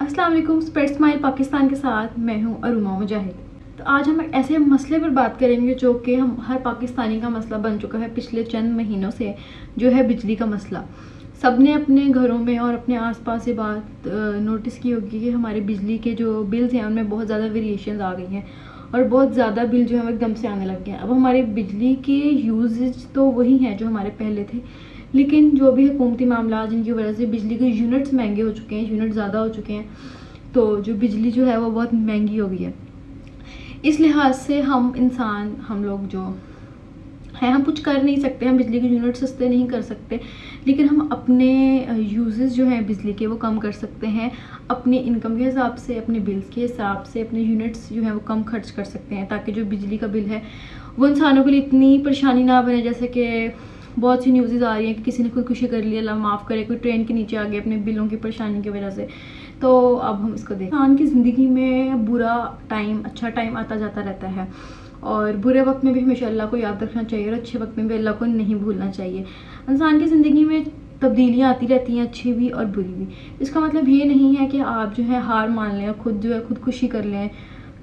अस्सलाम वालेकुम। Spread smile Pakistan के साथ मैं हूं अरुमा मुजाहिद। तो आज हम एक ऐसे मसले पर बात करेंगे जो कि हम हर पाकिस्तानी का मसला बन चुका है पिछले चंद महीनों से, जो है बिजली का मसला। सब ने अपने घरों में और अपने आसपास ये बात नोटिस की होगी कि हमारे बिजली के जो बिल्स हैं उनमें बहुत ज़्यादा वेरिएशन आ गई हैं और बहुत ज़्यादा बिल जो है वो एकदम से आने लग गए हैं। अब हमारे बिजली के यूजेज तो वही हैं जो हमारे पहले थे, लेकिन जो भी हुकूमती मामला जिनकी वजह से बिजली के यूनिट्स महंगे हो चुके हैं, यूनिट ज़्यादा हो चुके हैं, तो जो बिजली जो है वो बहुत महंगी हो गई है। इस लिहाज से हम लोग जो हैं हम कुछ कर नहीं सकते, हम बिजली के यूनिट सस्ते नहीं कर सकते, लेकिन हम अपने यूजेस जो हैं बिजली के वो कम कर सकते हैं। अपनी इनकम के हिसाब से, अपने बिल्स के हिसाब से अपने यूनिट्स जो हैं वो कम खर्च कर सकते हैं, ताकि जो बिजली का बिल है वो इंसानों के लिए इतनी परेशानी ना बने। जैसे कि बहुत सी न्यूज़ आ रही हैं कि किसी ने खुदकुशी कर ली, अल्लाह माफ़ करे, कोई ट्रेन के नीचे आ गया अपने बिलों की परेशानी की वजह से। तो अब हम इसको देखें, इंसान की ज़िंदगी में बुरा टाइम अच्छा टाइम आता जाता रहता है, और बुरे वक्त में भी हमेशा अल्लाह को याद रखना चाहिए और अच्छे वक्त में भी अल्लाह को नहीं भूलना चाहिए। इंसान की ज़िंदगी में तब्दीलियाँ आती रहती हैं, अच्छी भी और बुरी भी। इसका मतलब ये नहीं है कि आप जो है हार मान लें और खुद जो है खुदकुशी कर लें,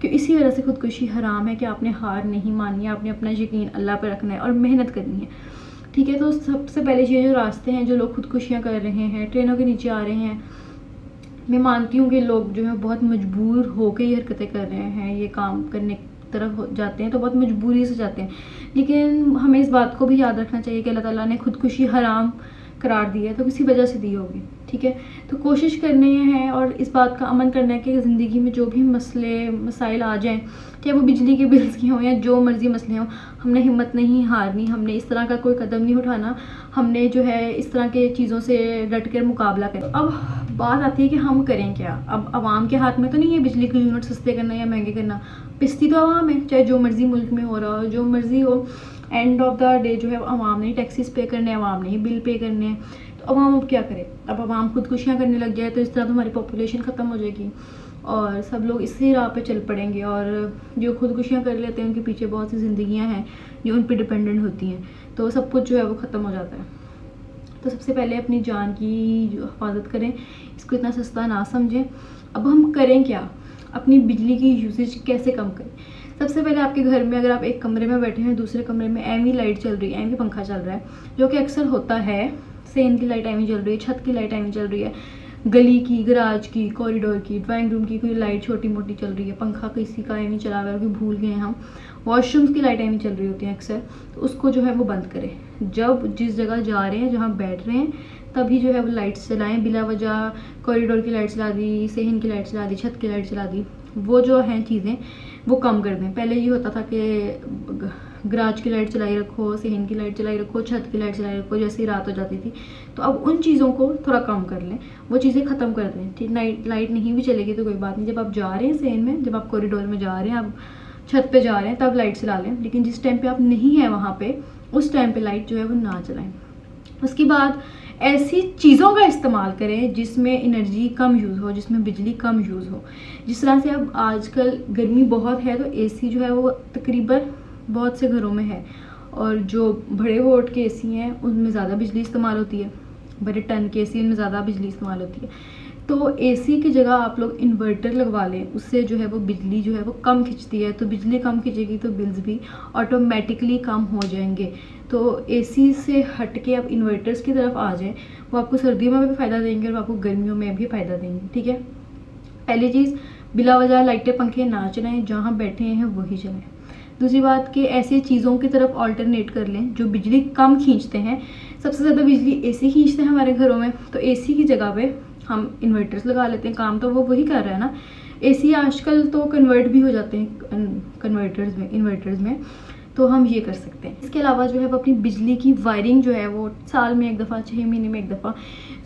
कि इसी वजह से खुदकुशी हराम है कि आपने हार नहीं माननी है, आपने अपना यकीन अल्लाह पर रखना है और मेहनत करनी है। ठीक है, तो सबसे पहले ये जो रास्ते हैं, जो लोग खुदकुशियाँ कर रहे हैं, ट्रेनों के नीचे आ रहे हैं, मैं मानती हूँ कि लोग जो है बहुत मजबूर होकर ये हरकतें कर रहे हैं, ये काम करने की तरफ जाते हैं तो बहुत मजबूरी से जाते हैं। लेकिन हमें इस बात को भी याद रखना चाहिए कि अल्लाह ताला ने खुदकुशी हराम करार दी है तो किसी वजह से दी होगी। ठीक है, तो कोशिश करनी है और इस बात का अमन करना है कि ज़िंदगी में जो भी मसाइल आ जाएं, चाहे वो बिजली के बिल्स की हों या जो मर्ज़ी मसले हों, हमने हिम्मत नहीं हारनी, हमने इस तरह का कोई कदम नहीं उठाना, हमने जो है इस तरह के चीज़ों से डट कर मुकाबला करें। अब बात आती है कि हम करें क्या। अब आवाम के हाथ में तो नहीं है बिजली के यूनिट सस्ते करना या महंगे करना, पिसती तो आवाम है, चाहे जो मर्ज़ी मुल्क में हो रहा हो, जो मर्ज़ी हो। एंड ऑफ द डे जो है आवाम ने टैक्सेस पे करने, आवाम ने बिल पे करने हैं, तो आवाम अब क्या करे। अब आवाम खुदकुशियाँ करने लग जाए तो इस तरह तो हमारी पॉपुलेशन ख़त्म हो जाएगी और सब लोग इसी राह पे चल पड़ेंगे, और जो खुदकुशियाँ कर लेते हैं उनके पीछे बहुत सी ज़िंदगियाँ हैं जो उन पर डिपेंडेंट होती हैं, तो सब कुछ जो है वो ख़त्म हो जाता है। तो सबसे पहले अपनी जान की जो हिफाजत करें, इसको इतना सस्ता ना समझें। अब हम करें क्या, अपनी बिजली की यूसेज कैसे कम करें। सबसे पहले आपके घर में अगर आप एक कमरे में बैठे हैं, दूसरे कमरे में एवी लाइट चल रही है, एवी पंखा चल रहा है, जो कि अक्सर होता है, सेन की लाइट एवी चल रही है, छत की लाइट एवी चल रही है, गली की, गराज की, कॉरिडोर की, ड्राइंग रूम की कोई लाइट छोटी मोटी चल रही है, पंखा किसी का एवी चला हुआ है कि भूल गए हम, वॉशरूम्स की लाइट एवी चल रही होती हैं अक्सर, तो उसको जो है वो बंद करें। जब जिस जगह जा रहे हैं, जहाँ बैठ रहे हैं, तभी जो है वो लाइट्स चलाएं। बिला वजह कॉरिडोर की लाइट चला दी, सेहन की लाइट चला दी, छत की लाइट चला दी, वो जो हैं चीज़ें वो कम कर दें। पहले ये होता था कि गराज की लाइट चलाई रखो, सेहन की लाइट चलाई रखो, छत की लाइट चलाई रखो, जैसे ही रात हो जाती थी। तो अब उन चीज़ों को थोड़ा कम कर लें, वो चीज़ें ख़त्म कर दें। ठीक, लाइट नहीं भी चलेगी तो कोई बात नहीं, जब आप जा रहे हैं सेहन में, जब आप कॉरिडोर में जा रहे हैं, आप छत पे जा रहे हैं, तब लाइट चला लें। लेकिन जिस टाइम पे आप नहीं हैं वहाँ पे, उस टाइम पे लाइट जो है वो ना चलाएं। उसके बाद ऐसी चीज़ों का इस्तेमाल करें जिसमें एनर्जी कम यूज़ हो, जिसमें बिजली कम यूज़ हो। जिस तरह से अब आजकल गर्मी बहुत है तो एसी जो है वो तकरीबन बहुत से घरों में है, और जो बड़े वोट के एसी हैं उनमें ज़्यादा बिजली इस्तेमाल होती है, बड़े टन के एसी उनमें ज़्यादा बिजली इस्तेमाल होती है। तो एसी की जगह आप लोग इन्वर्टर लगवा लें, उससे जो है वो बिजली जो है वो कम खिंचती है, तो बिजली कम खिंचेगी तो बिल्स भी ऑटोमेटिकली कम हो जाएंगे। तो एसी से हट के आप इन्वर्टर्स की तरफ आ जाएं, वो आपको सर्दियों में भी फ़ायदा देंगे और आपको गर्मियों में भी फ़ायदा देंगे। ठीक है, पहली चीज़, बिला वजह लाइटें पंखे ना चलाएं, जहाँ बैठे हैं वही चलाएं। दूसरी बात कि ऐसी चीज़ों की तरफ ऑल्टरनेट कर लें जो बिजली कम खींचते हैं। सबसे ज़्यादा बिजली एसी खींचते हैं हमारे घरों में, तो एसी की जगह पे हम इन्वर्टर्स लगा लेते हैं, काम तो वो वही कर रहा है ना। एसी आजकल तो कन्वर्ट भी हो जाते हैं इन्वर्टर्स में, तो हम ये कर सकते हैं। इसके अलावा जो है वो अपनी बिजली की वायरिंग जो है वो साल में एक दफ़ा, 6 महीने में एक दफ़ा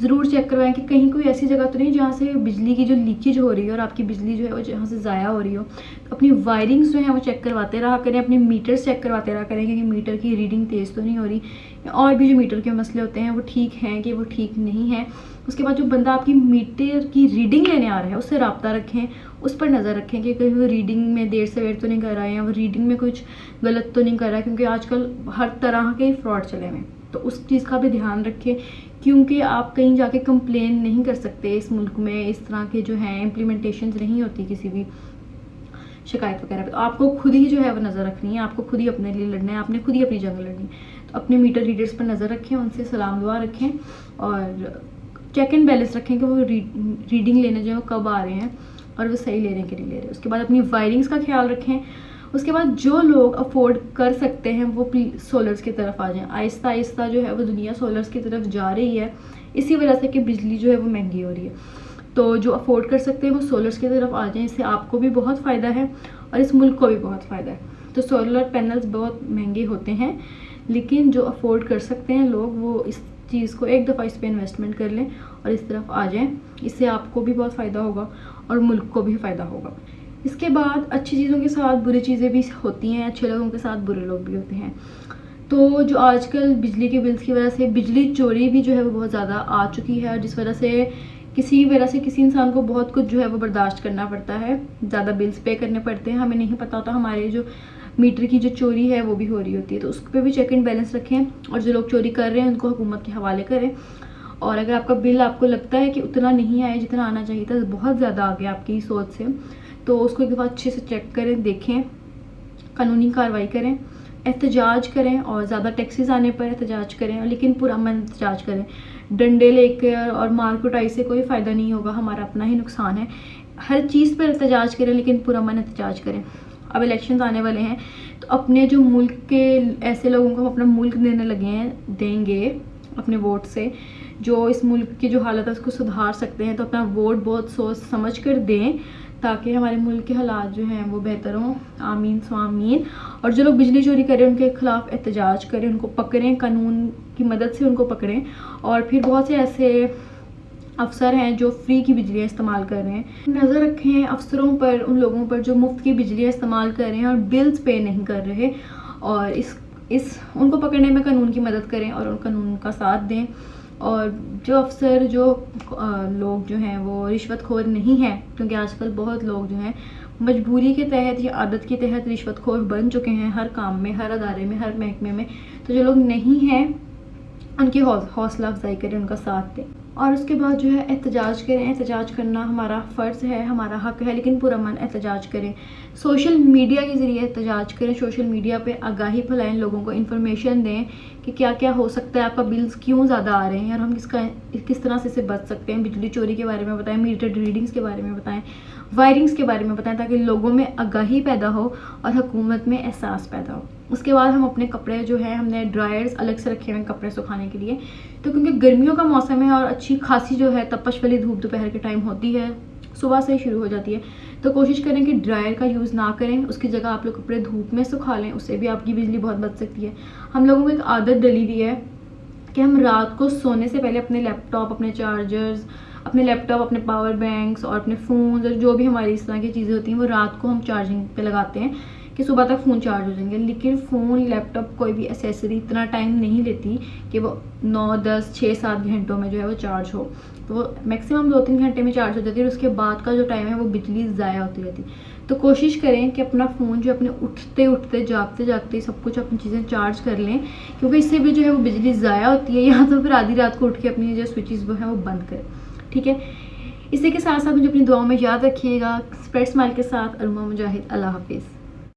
ज़रूर चेक करवाएं कि कहीं कोई ऐसी जगह तो नहीं जहाँ से बिजली की जो लीकेज हो रही है और आपकी बिजली जो है वो जहाँ से ज़ाया हो रही हो। तो अपनी वायरिंग्स जो है वो चेक करवाते रहा करें, अपने मीटर्स चेक करवाते रहा करें कि मीटर की रीडिंग तेज़ तो नहीं हो रही, और भी जो मीटर के मसले होते हैं वो ठीक हैं कि वो ठीक नहीं है। उसके बाद जो बंदा आपकी मीटर की रीडिंग लेने आ रहा है उससे रब्ता रखें, उस पर नज़र रखें कि कहीं वो रीडिंग में देर से वेट तो नहीं कर रहा है या वो रीडिंग में कुछ गलत तो नहीं कर रहा है, क्योंकि आजकल हर तरह के फ्रॉड चले हुए हैं। तो उस चीज़ का भी ध्यान रखें क्योंकि आप कहीं जाके कंप्लेन नहीं कर सकते। इस मुल्क में इस तरह के जो हैं इम्प्लीमेंटेशन नहीं होती किसी भी शिकायत वगैरह पे। तो आपको खुद ही जो है वो नज़र रखनी है, आपको खुद ही अपने लिए लड़ना है, आपने खुद ही अपनी जंग लड़नी है। तो अपने मीटर रीडर्स पर नज़र रखें, उनसे सलाम दुआ रखें और चेक एंड बैलेंस रखें कि वो रीडिंग लेने जो है वो कब आ रहे हैं और वो सही ले रहे हैं कि नहीं ले रहे। उसके बाद अपनी वायरिंग्स का ख्याल रखें। उसके बाद जो लोग अफोर्ड कर सकते हैं वो सोलर्स की तरफ आ जाएं। आहिस्ता आहिस्ता जो है वो दुनिया सोलर्स की तरफ जा रही है, इसी वजह से कि बिजली जो है वो महंगी हो रही है। तो जो अफोर्ड कर सकते हैं वो सोलर्स की तरफ आ जाएं, इससे आपको भी बहुत फ़ायदा है और इस मुल्क को भी बहुत फ़ायदा है। तो सोलर पैनल्स बहुत महंगे होते हैं, लेकिन जो अफोर्ड कर सकते हैं लोग वो इस चीज़ को एक दफ़ा इस पर इन्वेस्टमेंट कर लें और इस तरफ आ जाएं। इससे आपको भी बहुत फ़ायदा होगा और मुल्क को भी फ़ायदा होगा। इसके बाद अच्छी चीज़ों के साथ बुरी चीज़ें भी होती हैं, अच्छे लोगों के साथ बुरे लोग भी होते हैं। तो जो आजकल बिजली के बिल्स की वजह से बिजली चोरी भी जो है वो बहुत ज़्यादा आ चुकी है, जिस वजह से किसी इंसान को बहुत कुछ जो है वो बर्दाश्त करना पड़ता है, ज़्यादा बिल्स पे करने पड़ते हैं। हमें नहीं पता होता हमारे जो मीटर की जो चोरी है वो भी हो रही होती है। तो उस पर भी चेक एंड बैलेंस रखें और जो लोग चोरी कर रहे हैं उनको हुकूमत के हवाले करें। और अगर आपका बिल आपको लगता है कि उतना नहीं आया जितना आना चाहिए था, बहुत ज़्यादा आ गया आपकी सोच से, तो उसको एक दफ़ा अच्छे से चेक करें, देखें, कानूनी कार्रवाई करें, एहतजाज करें और ज़्यादा टैक्सेस आने पर एहतजाज करें, लेकिन पुरअमन एहतजाज करें। डंडे लेकर और मार कुटाई से कोई फ़ायदा नहीं होगा, हमारा अपना ही नुकसान है। हर चीज़ पर एहतजाज करें, लेकिन पुरअमन एहतजाज करें। अब इलेक्शंस आने वाले हैं, तो अपने जो मुल्क के ऐसे लोगों को हम अपना मुल्क देने लगे हैं, देंगे अपने वोट से, जो इस मुल्क की जो हालत है उसको सुधार सकते हैं। तो अपना वोट बहुत सोच समझ कर दें ताकि हमारे मुल्क के हालात जो हैं वो बेहतर हों। आमीन स्वामीन। और जो लोग बिजली चोरी करें उनके खिलाफ एहतजाज करें, उनको पकड़ें, कानून की मदद से उनको पकड़ें। और फिर बहुत से ऐसे अफसर हैं जो फ्री की बिजलियाँ इस्तेमाल कर रहे हैं, नज़र रखें अफसरों पर, उन लोगों पर जो मुफ्त की बिजलियाँ इस्तेमाल कर रहे हैं और बिल्स पे नहीं कर रहे। और उनको पकड़ने में कानून की मदद करें और उन कानून का साथ दें। और जो अफसर लोग जो हैं वो रिश्वतखोर नहीं हैं, क्योंकि आजकल बहुत लोग जो हैं मजबूरी के तहत या आदत के तहत रिश्वतखोर बन चुके हैं हर काम में, हर अदारे में, हर महकमे में। तो जो लोग नहीं हैं उनकी हौसला अफजाई करें, उनका साथ दें। और उसके बाद जो है एहतजाज करें। एहतजाज करना हमारा फ़र्ज़ है, हमारा हक़ है, लेकिन पुरअमन एहतजाज करें। सोशल मीडिया के ज़रिए एहतजाज करें, सोशल मीडिया पे आगाही फैलाएं, लोगों को इन्फॉर्मेशन दें कि क्या क्या हो सकता है, आपका बिल्स क्यों ज़्यादा आ रहे हैं और हम किस तरह से इससे बच सकते हैं। बिजली चोरी के बारे में बताएं, मीटर रीडिंग्स के बारे में बताएं, वायरिंग्स के बारे में बताएं, ताकि लोगों में आगाही पैदा हो और हुकूमत में एहसास पैदा हो। उसके बाद हम अपने कपड़े जो है, हमने ड्रायर्स अलग से रखे हुए हैं कपड़े सुखाने के लिए। तो क्योंकि गर्मियों का मौसम है और अच्छी खासी जो है तपश वाली धूप दोपहर के टाइम होती है, सुबह से ही शुरू हो जाती है, तो कोशिश करें कि ड्रायर का यूज़ ना करें। उसकी जगह आप लोग कपड़े धूप में सुखा लें, उससे भी आपकी बिजली बहुत बच सकती है। हम लोगों को एक आदत डली हुई है कि हम रात को सोने से पहले अपने लैपटॉप, अपने चार्जर्स, अपने पावर बैंक्स और अपने फ़ोन्स और जो भी हमारी इस तरह की चीज़ें होती हैं वो रात को हम चार्जिंग पे लगाते हैं कि सुबह तक फ़ोन चार्ज हो जाएंगे। लेकिन फ़ोन, लैपटॉप, कोई भी एसेसरी इतना टाइम नहीं लेती कि वो 9, 10, 6, 7 घंटों में जो है वो चार्ज हो। तो वो मैक्सिमम 2-3 घंटे में चार्ज हो जाती है और उसके बाद का जो टाइम है वो बिजली ज़ाया होती रहती है। तो कोशिश करें कि अपना फ़ोन जो अपने उठते जागते सब कुछ अपनी चीज़ें चार्ज कर लें, क्योंकि इससे भी जो है वो बिजली ज़ाया होती है। या तो फिर आधी रात को उठ के अपनी जो स्विचेस वो हैं वो बंद करें, ठीक है। इसी के साथ साथ मुझे अपनी दुआओं में याद रखिएगा। स्प्रेड स्माइल के साथ अरुमा मुजाहिद। अल्लाह हाफिज़।